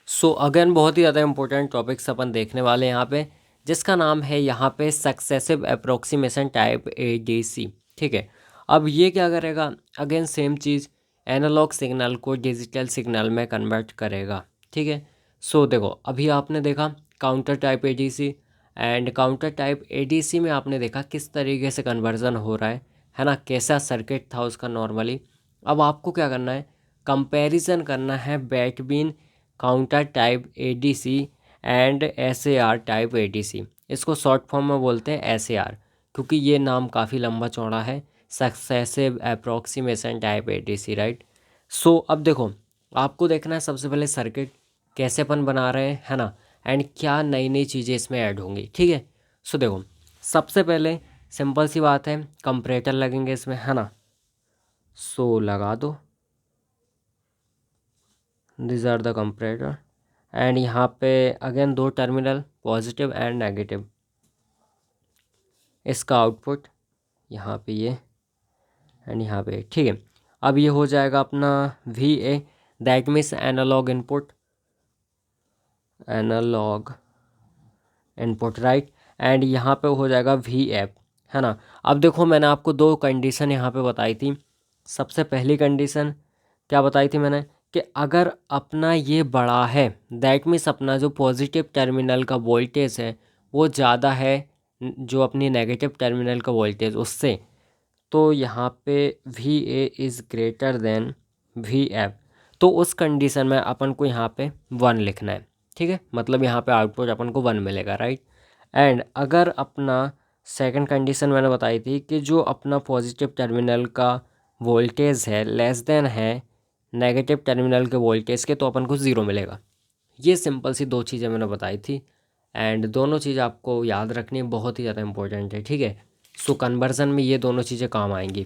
So again बहुत ही ज़्यादा important topics अपन देखने वाले हैं यहाँ पे, जिसका नाम है यहाँ पे सक्सेसिव अप्रोक्सीमेशन टाइप ADC। ठीक है, अब ये क्या करेगा, अगेन सेम चीज़, एनालॉग सिग्नल को डिजिटल सिग्नल में कन्वर्ट करेगा। ठीक है, सो देखो अभी आपने देखा counter type ADC, and counter type ADC में आपने देखा किस तरीके से कन्वर्जन हो रहा है ना, कैसा सर्किट था उसका नॉर्मली। अब आपको क्या करना है, कंपैरिजन करना है between counter type ADC and SAR type ADC। इसको शॉर्ट फॉर्म में बोलते हैं SAR, क्योंकि ये नाम काफ़ी लंबा चौड़ा है, successive approximation type ADC, right. So अब देखो, आपको देखना है सबसे पहले सर्किट कैसे अपन बना रहे हैं, है ना, एंड क्या नई नई चीज़ें इसमें ऐड होंगी। ठीक है, सो देखो सबसे पहले सिंपल सी बात है, कंपरेटर लगेंगे इसमें, है ना। सो लगा दो, this are the comparator, and यहाँ पे अगेन दो टर्मिनल, पॉजिटिव एंड नेगेटिव। इसका आउटपुट यहाँ पे ये एंड यहाँ पे। ठीक है, अब ये हो जाएगा अपना VA, that means analog input, analog input, right. And यहाँ पे हो जाएगा VF, है ना। अब देखो मैंने आपको दो कंडीशन यहाँ पे बताई थी। सबसे पहली कंडीशन क्या बताई थी मैंने, कि अगर अपना ये बड़ा है, दैट मीन्स अपना जो पॉजिटिव टर्मिनल का वोल्टेज है वो ज़्यादा है जो अपनी नेगेटिव टर्मिनल का वोल्टेज उससे, तो यहाँ पे VA is greater than VF, तो उस कंडीशन में अपन को यहाँ पे 1 लिखना है। ठीक है, मतलब यहाँ पे आउटपुट अपन को 1 मिलेगा, राइट। एंड अगर अपना सेकंड कंडीशन मैंने बताई थी कि जो अपना पॉजिटिव टर्मिनल का वोल्टेज है लेस देन है नेगेटिव टर्मिनल के वोल्टेज के, तो अपन को 0 मिलेगा। ये सिंपल सी दो चीज़ें मैंने बताई थी, एंड दोनों चीज़ आपको याद रखनी बहुत ही ज़्यादा इंपॉर्टेंट है। ठीक है, सो कन्वर्जन में ये दोनों चीज़ें काम आएंगी।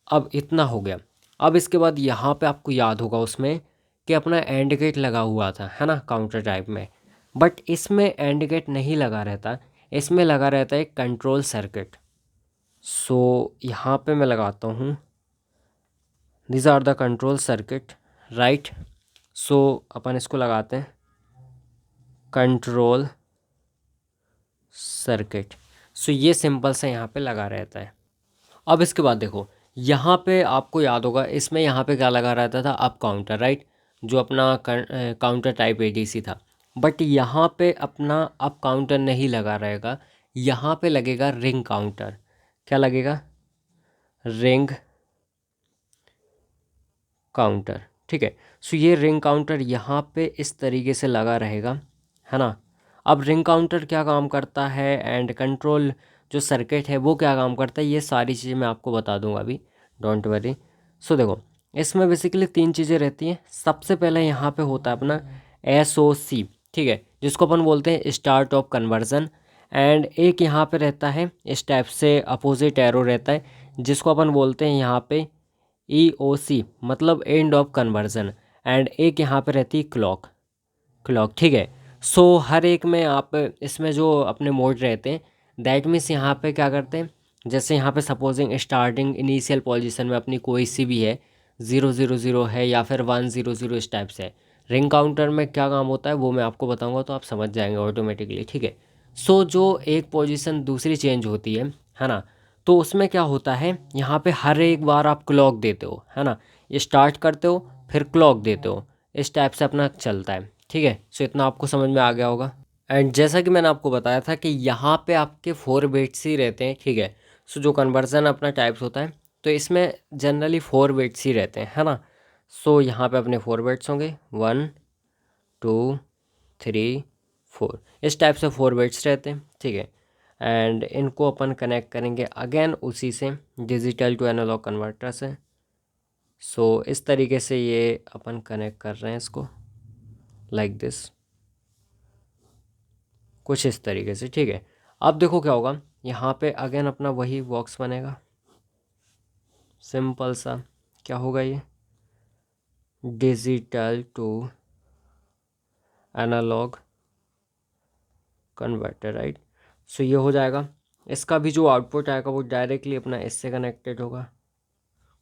अब इतना हो गया। अब इसके बाद यहाँ पे आपको याद होगा उसमें कि अपना एंड गेट लगा हुआ था, है ना, काउंटर टाइप में। बट इसमें एंड गेट नहीं लगा रहता, इसमें लगा रहता है कंट्रोल सर्किट। सो यहाँ पे मैं लगाता हूँ, this are the control circuit, right. So अपन इसको लगाते हैं कंट्रोल सर्किट। सो ये सिंपल सा यहाँ पे लगा रहता है। अब इसके बाद देखो यहाँ पे आपको याद होगा इसमें यहाँ पे क्या लगा रहता था, अप काउंटर, राइट, जो अपना काउंटर टाइप ADC था। बट यहाँ पे अपना अप काउंटर नहीं लगा रहेगा, यहाँ पे लगेगा रिंग काउंटर। क्या लगेगा, रिंग काउंटर। ठीक है, सो ये रिंग काउंटर यहाँ पे इस तरीके से लगा रहेगा, है ना। अब रिंग काउंटर क्या काम करता है एंड कंट्रोल जो सर्किट है वो क्या काम करता है, ये सारी चीज़ें मैं आपको बता दूंगा अभी, डोंट वरी। सो देखो इसमें बेसिकली 3 चीज़ें रहती हैं। सबसे पहले यहाँ पे होता है अपना SOC, ठीक है, जिसको अपन बोलते हैं स्टार्ट ऑफ कन्वर्जन। एंड एक यहाँ पे रहता है इस टाइप से अपोजिट एरो रहता है, जिसको अपन बोलते हैं यहाँ पे EOC, मतलब एंड ऑफ कन्वर्जन। एंड एक यहाँ पे रहती है क्लॉक, क्लॉक। ठीक है, सो हर एक में आप इसमें जो अपने मोड रहते हैं, दैट मीन्स यहाँ पे क्या करते हैं, जैसे यहाँ पे सपोजिंग स्टार्टिंग इनिशियल पोजीशन में अपनी कोई सी भी है, 000 है या फिर 100 इस टाइप से। रिंग काउंटर में क्या काम होता है वो मैं आपको बताऊंगा, तो आप समझ जाएंगे ऑटोमेटिकली। ठीक है, सो जो एक पोजीशन दूसरी चेंज होती है ना, तो उसमें क्या होता है, यहाँ पे हर एक बार आप क्लॉक देते हो, है ना, स्टार्ट करते हो फिर क्लॉक देते हो, इस टाइप से अपना चलता है। ठीक है, सो इतना आपको समझ में आ गया होगा। एंड जैसा कि मैंने आपको बताया था कि यहाँ पे आपके 4 बिट्स ही रहते हैं। ठीक है, सो जो कन्वर्जन अपना टाइप्स होता है तो इसमें जनरली 4 बिट्स ही रहते हैं, है ना। सो यहाँ पे अपने 4 बिट्स होंगे, 1 2 3 4, इस टाइप से 4 बिट्स रहते हैं। ठीक है, एंड इनको अपन कनेक्ट करेंगे अगेन उसी से, डिजिटल टू एनालॉग कन्वर्टर से। सो इस तरीके से ये अपन कनेक्ट कर रहे हैं इसको, लाइक दिस, कुछ इस तरीके से। ठीक है, अब देखो क्या होगा, यहाँ पे अगेन अपना वही बॉक्स बनेगा, सिंपल सा। क्या होगा ये, digital to analog converter, right. So ये हो जाएगा, इसका भी जो आउटपुट आएगा वो डायरेक्टली अपना इससे कनेक्टेड होगा,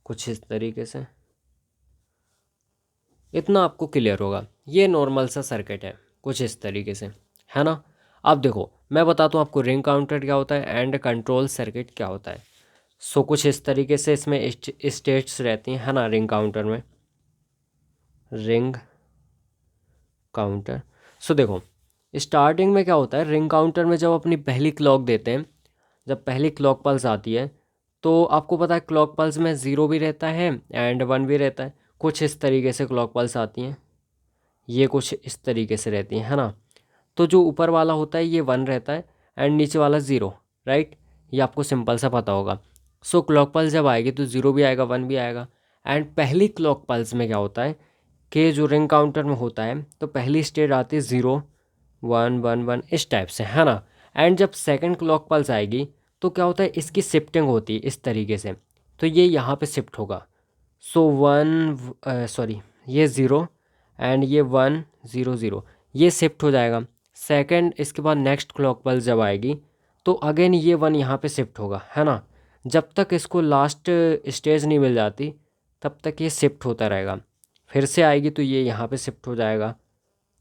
कुछ इस तरीके से। इतना आपको क्लियर होगा। ये नॉर्मल सा सर्किट है कुछ इस तरीके से, है ना। अब देखो मैं बताता हूँ आपको रिंग काउंटर क्या होता है एंड कंट्रोल सर्किट क्या होता है। सो कुछ इस तरीके से इसमें स्टेट्स रहती हैं, है ना, रिंग काउंटर में। रिंग काउंटर, सो देखो स्टार्टिंग में क्या होता है, रिंग काउंटर में जब अपनी पहली क्लॉक देते हैं, जब पहली क्लॉक पल्स आती है तो आपको पता है क्लॉक पल्स में ज़ीरो भी रहता है एंड वन भी रहता है। कुछ इस तरीके से क्लॉक पल्स आती हैं, ये कुछ इस तरीके से रहती हैं, है ना। तो जो ऊपर वाला होता है ये वन रहता है एंड नीचे वाला ज़ीरो, राइट। ये आपको सिंपल सा पता होगा। सो क्लॉक पल्स जब आएगी तो ज़ीरो भी आएगा वन भी आएगा। एंड पहली क्लॉक पल्स में क्या होता है कि जो रिंग काउंटर में होता है तो पहली स्टेट आती है 0 1 1 1 इस टाइप से, है ना। एंड जब सेकंड क्लॉक पल्स आएगी तो क्या होता है, इसकी शिफ्टिंग होती है इस तरीके से, तो ये यहाँ पे शिफ्ट होगा। सो वन सॉरी ये ज़ीरो एंड ये 1 0 0 ये शिफ्ट हो जाएगा। सेकंड इसके बाद नेक्स्ट क्लॉक पल्स जब आएगी तो अगेन ये वन यहाँ पे शिफ्ट होगा, है ना। जब तक इसको लास्ट स्टेज नहीं मिल जाती तब तक ये शिफ्ट होता रहेगा। फिर से आएगी तो ये यहाँ पे शिफ्ट हो जाएगा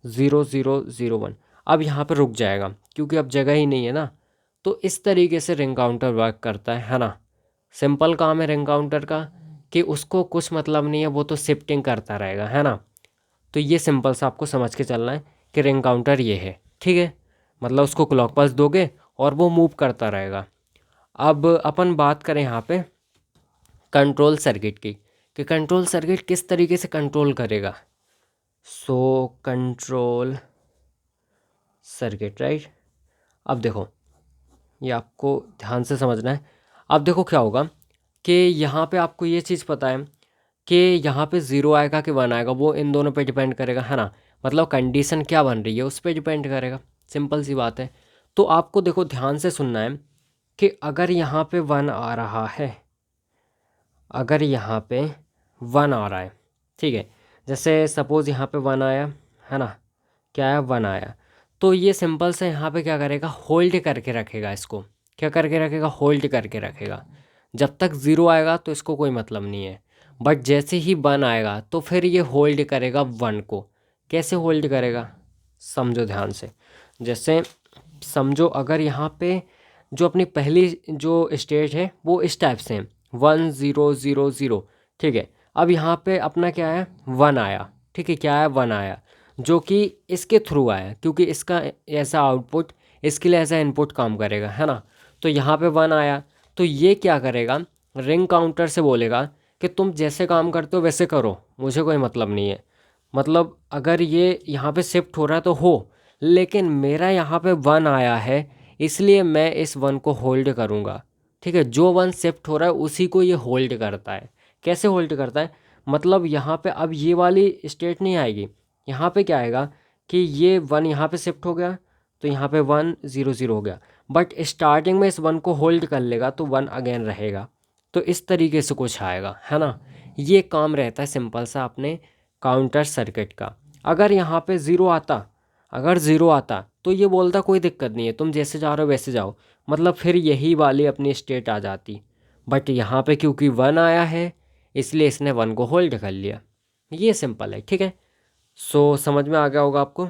0 0 0 1। अब यहाँ पे रुक जाएगा क्योंकि अब जगह ही नहीं है ना। तो इस तरीके से रिंग काउंटर वर्क करता है ना। सिंपल काम है रिंग काउंटर का कि उसको कुछ मतलब नहीं है, वो तो शिफ्टिंग करता रहेगा, है ना। तो ये सिंपल सा आपको समझ के चलना है कि रिंग काउंटर ये है, ठीक है। मतलब उसको क्लॉक पल्स दोगे और वो मूव करता रहेगा। अब अपन बात करें यहाँ पे कंट्रोल सर्किट की कि कंट्रोल सर्किट किस तरीके से कंट्रोल करेगा। So control circuit, right. अब देखो ये आपको ध्यान से समझना है। अब देखो क्या होगा कि यहाँ पे आपको ये चीज़ पता है कि यहाँ पे ज़ीरो आएगा कि वन आएगा, वो इन दोनों पे डिपेंड करेगा, है ना। मतलब कंडीशन क्या बन रही है उस पर डिपेंड करेगा, सिंपल सी बात है। तो आपको देखो ध्यान से सुनना है कि अगर यहाँ पे वन आ रहा है, अगर यहाँ पे वन आ रहा है, ठीक है, जैसे सपोज़ यहाँ पे वन आया, है ना, क्या है वन आया, तो ये सिंपल से यहाँ पे क्या करेगा, होल्ड करके रखेगा इसको। क्या करके रखेगा, होल्ड करके रखेगा। जब तक ज़ीरो आएगा तो इसको कोई मतलब नहीं है, बट जैसे ही वन आएगा तो फिर ये होल्ड करेगा वन को। कैसे होल्ड करेगा, समझो ध्यान से। जैसे समझो अगर यहाँ पे जो अपनी पहली जो स्टेज है वो इस टाइप से है 1 0 0 0, ठीक है। अब यहाँ पे अपना क्या है, वन आया, ठीक है, क्या है, वन आया, जो कि इसके थ्रू आया क्योंकि इसका ऐसा आउटपुट इसके लिए ऐसा इनपुट काम करेगा, है ना। तो यहाँ पे वन आया तो ये क्या करेगा, रिंग काउंटर से बोलेगा कि तुम जैसे काम करते हो वैसे करो, मुझे कोई मतलब नहीं है। मतलब अगर ये यहाँ पे शिफ्ट हो रहा है तो हो, लेकिन मेरा यहाँ पे वन आया है इसलिए मैं इस वन को होल्ड करूँगा, ठीक है। जो वन शिफ्ट हो रहा है उसी को ये होल्ड करता है। कैसे होल्ड करता है, मतलब यहाँ पे अब ये वाली स्टेट नहीं आएगी, यहाँ पे क्या आएगा कि ये वन यहाँ पे शिफ्ट हो गया तो यहाँ पे 1 0 0 हो गया, बट स्टार्टिंग में इस वन को होल्ड कर लेगा तो वन अगेन रहेगा। तो इस तरीके से कुछ आएगा, है ना। ये काम रहता है सिंपल सा अपने काउंटर सर्किट का। अगर यहाँ पे ज़ीरो आता, अगर ज़ीरो आता तो ये बोलता कोई दिक्कत नहीं है, तुम जैसे जा रहे हो वैसे जाओ, मतलब फिर यही वाली अपनी स्टेट आ जाती। बट यहाँ पे क्योंकि वन आया है इसलिए इसने वन को होल्ड कर लिया। ये सिंपल है, ठीक है। सो समझ में आ गया होगा आपको।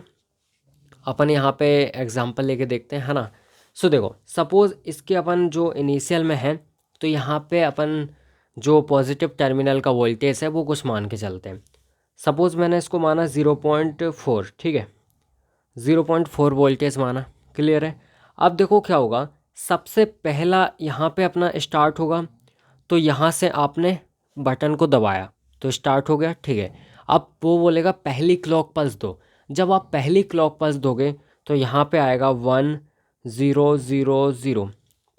अपन यहाँ पे एग्जांपल लेके देखते हैं, है ना। सो देखो सपोज़ इसके अपन जो इनिशियल में है तो यहाँ पे अपन जो पॉजिटिव टर्मिनल का वोल्टेज है वो कुछ मान के चलते हैं। सपोज़ मैंने इसको माना 0.4, ठीक है, 0.4 वोल्टेज माना, क्लियर है। अब देखो क्या होगा, सबसे पहला यहाँ पे अपना स्टार्ट होगा तो यहाँ से आपने बटन को दबाया तो स्टार्ट हो गया, ठीक है। अब वो बोलेगा पहली क्लॉक पल्स दो। जब आप पहली क्लॉक पल्स दोगे तो यहाँ पे आएगा 1 0 0 0,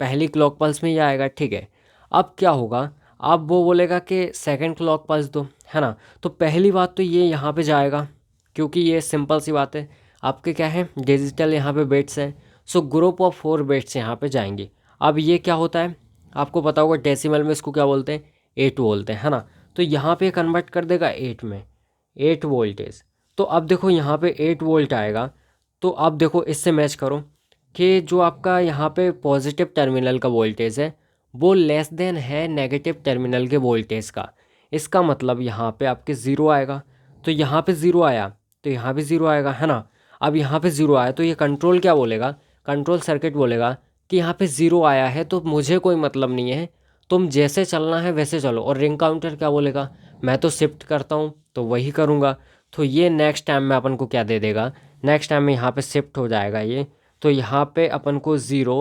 पहली क्लॉक पल्स में ये आएगा, ठीक है। अब क्या होगा, अब वो बोलेगा कि सेकंड क्लॉक पल्स दो, है ना। तो पहली बात तो ये यहाँ पे जाएगा क्योंकि ये सिंपल सी बात है, आपके क्या है डिजिटल यहाँ पे बिट्स हैं। सो ग्रुप ऑफ 4 बिट्स यहाँ पे जाएंगे। अब ये क्या होता है आपको पता होगा, डेसिमल में इसको क्या बोलते हैं, 8 बोलते हैं, है ना। तो यहाँ पे कन्वर्ट कर देगा 8 में, 8 वोल्टेज। तो अब देखो यहाँ पे 8 वोल्ट आएगा। तो अब देखो इससे मैच करो कि जो आपका यहाँ पे पॉजिटिव टर्मिनल का वोल्टेज है वो लेस देन है नेगेटिव टर्मिनल के वोल्टेज का। इसका मतलब यहाँ पे आपके ज़ीरो आएगा। तो यहाँ पे ज़ीरो आया तो यहाँ भी ज़ीरो आएगा, है ना। अब यहाँ पे ज़ीरो आया तो ये कंट्रोल क्या बोलेगा, कंट्रोल सर्किट बोलेगा कि यहाँ पे ज़ीरो आया है तो मुझे कोई मतलब नहीं है, तुम जैसे चलना है वैसे चलो। और रिंग काउंटर क्या बोलेगा, मैं तो शिफ्ट करता हूँ तो वही करूँगा। तो ये नेक्स्ट टाइम में अपन को क्या दे देगा, नेक्स्ट टाइम में यहाँ पे शिफ्ट हो जाएगा ये, तो यहाँ पे अपन को 0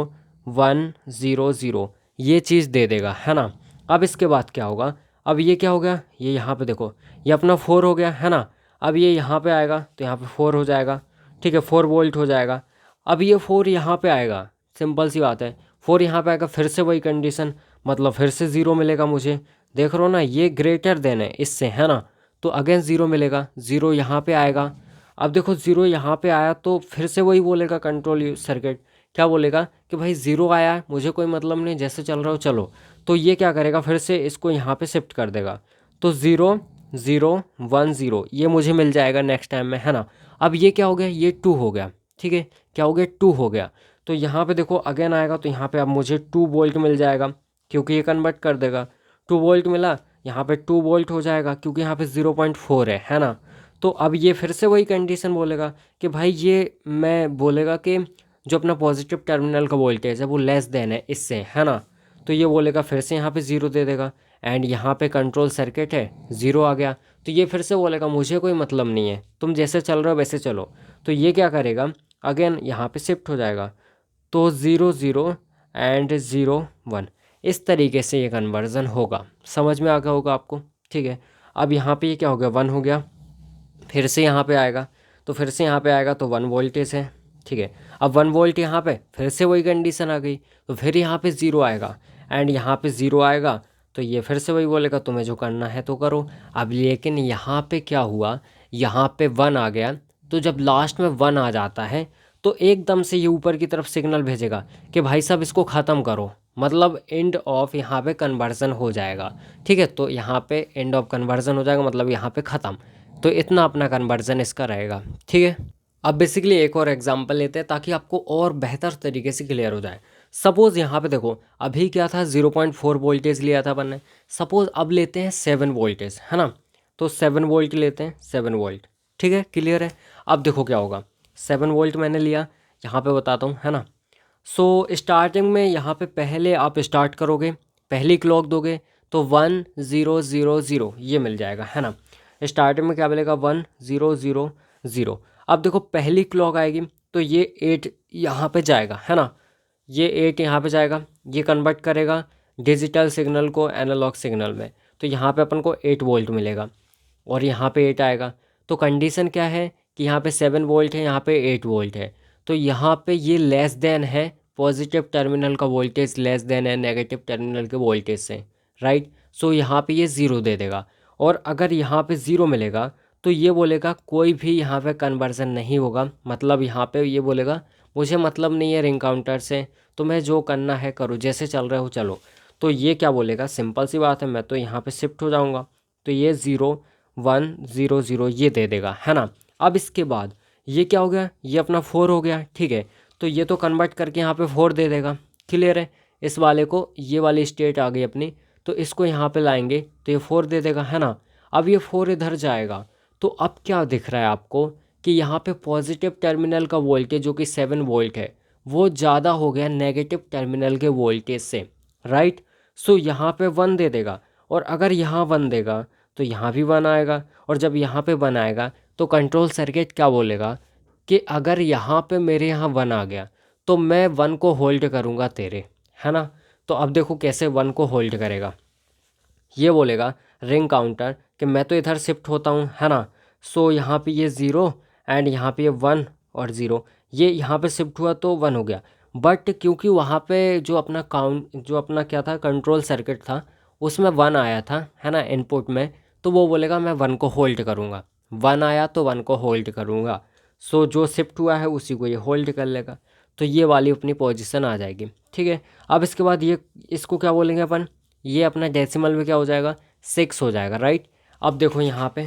1 0 0 ये चीज़ दे देगा, है ना। अब इसके बाद क्या होगा, अब ये क्या हो गया, ये यहाँ पे देखो ये अपना 4 हो गया, है ना। अब ये यहाँ पे आएगा तो यहाँ पे 4 हो जाएगा, ठीक है, 4 वोल्ट हो जाएगा। अब ये 4 यहाँ पे आएगा, सिंपल सी बात है, 4 यहाँ पे आएगा, फिर से वही कंडीशन, मतलब फिर से 0 मिलेगा मुझे। देख रहे हो ना, ये ग्रेटर देन है इससे, है ना। तो अगेन 0 मिलेगा, 0 यहाँ पे आएगा। अब देखो 0 यहाँ पे आया तो फिर से वही बोलेगा कंट्रोल सर्किट, क्या बोलेगा कि भाई 0 आया है, मुझे कोई मतलब नहीं, जैसे चल रहा हो चलो। तो ये क्या करेगा, फिर से इसको यहाँ पे शिफ्ट कर देगा, तो 0 0 1 0 ये मुझे मिल जाएगा नेक्स्ट टाइम में, है ना। अब ये क्या हो गया, ये 2 हो गया, ठीक है, क्या हो गया, 2 हो गया। तो यहाँ पे देखो अगेन आएगा तो यहाँ पे अब मुझे 2 वोल्ट मिल जाएगा, क्योंकि ये कन्वर्ट कर देगा। 2 वोल्ट मिला, यहाँ पे 2 वोल्ट हो जाएगा, क्योंकि यहाँ पे 0.4 है ना। तो अब ये फिर से वही कंडीशन बोलेगा कि भाई ये मैं बोलेगा कि जो अपना पॉजिटिव टर्मिनल का वोल्टेज है वो लेस देन है इससे, है ना। तो ये बोलेगा, फिर से यहाँ पे 0 दे देगा, एंड यहाँ पे कंट्रोल सर्किट है, 0 आ गया। तो ये फिर से बोलेगा मुझे कोई मतलब नहीं है, तुम जैसे चल रहे हो वैसे चलो। तो ये क्या करेगा, अगेन यहाँ पे शिफ्ट हो जाएगा, तो 0 0 एंड 0 1 इस तरीके से ये कन्वर्जन होगा। समझ में आ गया होगा आपको, ठीक है। अब यहाँ पे ये क्या हो गया, 1 हो गया, फिर से यहाँ पे आएगा, तो फिर से यहाँ पे आएगा तो 1 वोल्टेज है, ठीक है। अब 1 वोल्ट यहाँ पे फिर से वही कंडीशन आ गई, तो फिर यहाँ पे 0 आएगा, एंड यहाँ पे 0 आएगा, तो ये फिर से वही बोलेगा तुम्हें जो करना है तो करो। अब लेकिन यहाँ पे क्या हुआ, यहाँ पे 1 आ गया, तो जब लास्ट में 1 आ जाता है तो एकदम से ये ऊपर की तरफ सिग्नल भेजेगा कि भाई साहब इसको ख़त्म करो, मतलब एंड ऑफ यहाँ पे कन्वर्जन हो जाएगा, ठीक है। तो यहाँ पे एंड ऑफ कन्वर्जन हो जाएगा, मतलब यहाँ पे ख़त्म। तो इतना अपना कन्वर्जन इसका रहेगा, ठीक है। अब बेसिकली एक और एग्जांपल लेते हैं ताकि आपको और बेहतर तरीके से क्लियर हो जाए। सपोज़ यहाँ पे देखो अभी क्या था, 0.4 वोल्टेज लिया था अपन ने। सपोज़ अब लेते हैं 7 वोल्टेज, है ना। तो 7 वोल्ट लेते हैं, 7 वोल्ट, ठीक है, क्लियर है। अब देखो क्या होगा, 7 वोल्ट मैंने लिया, यहाँ पे बताता हूँ, है ना। सो स्टार्टिंग में यहाँ पे पहले आप स्टार्ट करोगे, पहली क्लॉक दोगे तो 1 0 0 0 ये मिल जाएगा, है ना। स्टार्टिंग में क्या मिलेगा, 1 0 0 0। अब देखो पहली क्लॉक आएगी तो ये 8 यहाँ पे जाएगा, है ना। ये 8 यहाँ पे जाएगा, ये कन्वर्ट करेगा डिजिटल सिग्नल को एनालॉग सिग्नल में, तो यहाँ पे अपन को 8 वोल्ट मिलेगा, और यहाँ पे 8 आएगा। तो कंडीशन क्या है कि यहाँ पे 7 वोल्ट है, यहाँ पे 8 वोल्ट है, तो यहाँ पे ये लेस देन है, पॉजिटिव टर्मिनल का वोल्टेज लेस देन है नेगेटिव टर्मिनल के वोल्टेज से, राइट। सो यहाँ पे ये 0 दे देगा, और अगर यहाँ पे 0 मिलेगा तो ये बोलेगा कोई भी यहाँ पे कन्वर्जन नहीं होगा, मतलब यहाँ पे ये बोलेगा मुझे मतलब नहीं है रिंग काउंटर से, तुम्हें जो करना है करो, जैसे चल रहे हो चलो। तो ये क्या बोलेगा, सिंपल सी बात है, मैं तो यहाँ पे शिफ्ट हो जाऊँगा, तो ये 0 1 0 0 ये दे देगा, है ना। अब इसके बाद ये क्या हो गया, ये अपना 4 हो गया, ठीक है। तो ये तो कन्वर्ट करके यहाँ पे 4 दे देगा, क्लियर है। इस वाले को, ये वाली स्टेट आ गई अपनी, तो इसको यहाँ पे लाएंगे तो ये 4 दे देगा, है ना। अब ये 4 इधर जाएगा, तो अब क्या दिख रहा है आपको कि यहाँ पे पॉजिटिव टर्मिनल का वोल्टेज जो कि 7 वोल्ट है वो ज़्यादा हो गया नेगेटिव टर्मिनल के वोल्टेज से, राइट। सो यहाँ पे 1 दे देगा, और अगर यहाँ 1 देगा तो यहाँ भी 1 आएगा, और जब यहाँ पे 1 आएगा तो कंट्रोल सर्किट क्या बोलेगा कि अगर यहाँ पे मेरे यहाँ 1 आ गया तो मैं 1 को होल्ड करूँगा तेरे, है ना। तो अब देखो कैसे 1 को होल्ड करेगा, ये बोलेगा रिंग काउंटर कि मैं तो इधर शिफ्ट होता हूँ, है ना। सो यहाँ पे ये 0 एंड यहाँ पे ये 1 और 0, ये यहाँ पे शिफ्ट हुआ तो 1 हो गया। बट क्योंकि वहाँ पे जो अपना काउंट, जो अपना क्या था कंट्रोल सर्किट था, उसमें 1 आया था, है ना, इनपुट में, तो वो बोलेगा मैं 1 को होल्ड करूँगा, 1 आया तो 1 को होल्ड करूँगा। सो जो शिफ्ट हुआ है उसी को ये होल्ड कर लेगा, तो ये वाली अपनी पोजीशन आ जाएगी, ठीक है। अब इसके बाद ये, इसको क्या बोलेंगे अपन, ये अपना डेसिमल में क्या हो जाएगा, 6 हो जाएगा, राइट। अब देखो यहाँ पे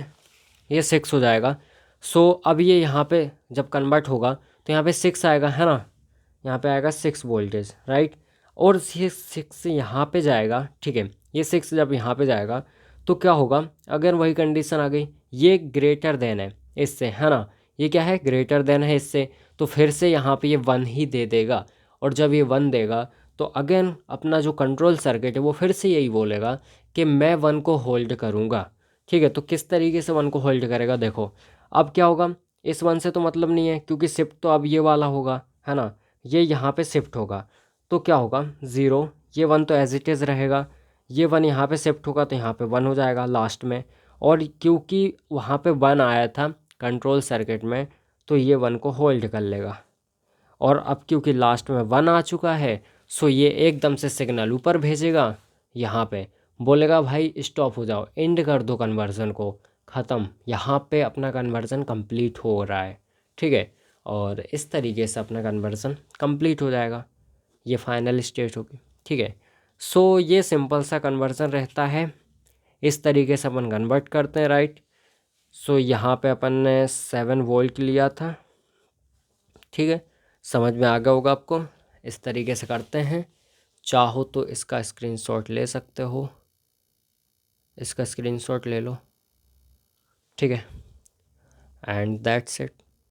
ये 6 हो जाएगा। सो अब ये यहाँ पे जब कन्वर्ट होगा तो यहाँ पे 6 आएगा, है ना, यहाँ पे आएगा 6 वोल्टेज, राइट। और ये 6 यहाँ पे जाएगा, ठीक है। ये 6 जब यहाँ पे जाएगा तो क्या होगा, अगर वही कंडीशन आ गई, ये ग्रेटर देन है, इससे, है ना। ये क्या है, ग्रेटर देन है इससे, तो फिर से यहाँ पे ये 1 ही दे देगा। और जब ये 1 देगा तो अगेन अपना जो कंट्रोल सर्किट है वो फिर से यही बोलेगा कि मैं 1 को होल्ड करूँगा। ठीक है, तो किस तरीके से 1 को होल्ड करेगा, देखो अब क्या होगा, इस 1 से तो मतलब नहीं है क्योंकि शिफ्ट तो अब ये वाला होगा, है ना। ये यहाँ पे शिफ्ट होगा तो क्या होगा, 0, ये 1 तो एज इट इज़ रहेगा, ये 1 यहाँ पे शिफ्ट होगा तो यहाँ पे 1 हो जाएगा लास्ट में। और क्योंकि वहाँ पे 1 आया था कंट्रोल सर्किट में तो ये 1 को होल्ड कर लेगा। और अब क्योंकि लास्ट में 1 आ चुका है सो ये एकदम से सिग्नल ऊपर भेजेगा, यहाँ पे बोलेगा भाई स्टॉप हो जाओ, एंड कर दो कन्वर्ज़न को, ख़त्म, यहाँ पे अपना कन्वर्ज़न कंप्लीट हो रहा है। ठीक है, और इस तरीके से अपना कन्वर्ज़न कंप्लीट हो जाएगा, ये फाइनल स्टेज होगी। ठीक है, सो ये सिंपल सा कन्वर्ज़न रहता है, इस तरीके से अपन कन्वर्ट करते हैं, राइट। सो यहाँ पे अपन ने 7 वोल्ट लिया था। ठीक है, समझ में आ गया होगा आपको, इस तरीके से करते हैं। चाहो तो इसका स्क्रीनशॉट ले सकते हो, इसका स्क्रीनशॉट ले लो। ठीक है, एंड दैट्स इट।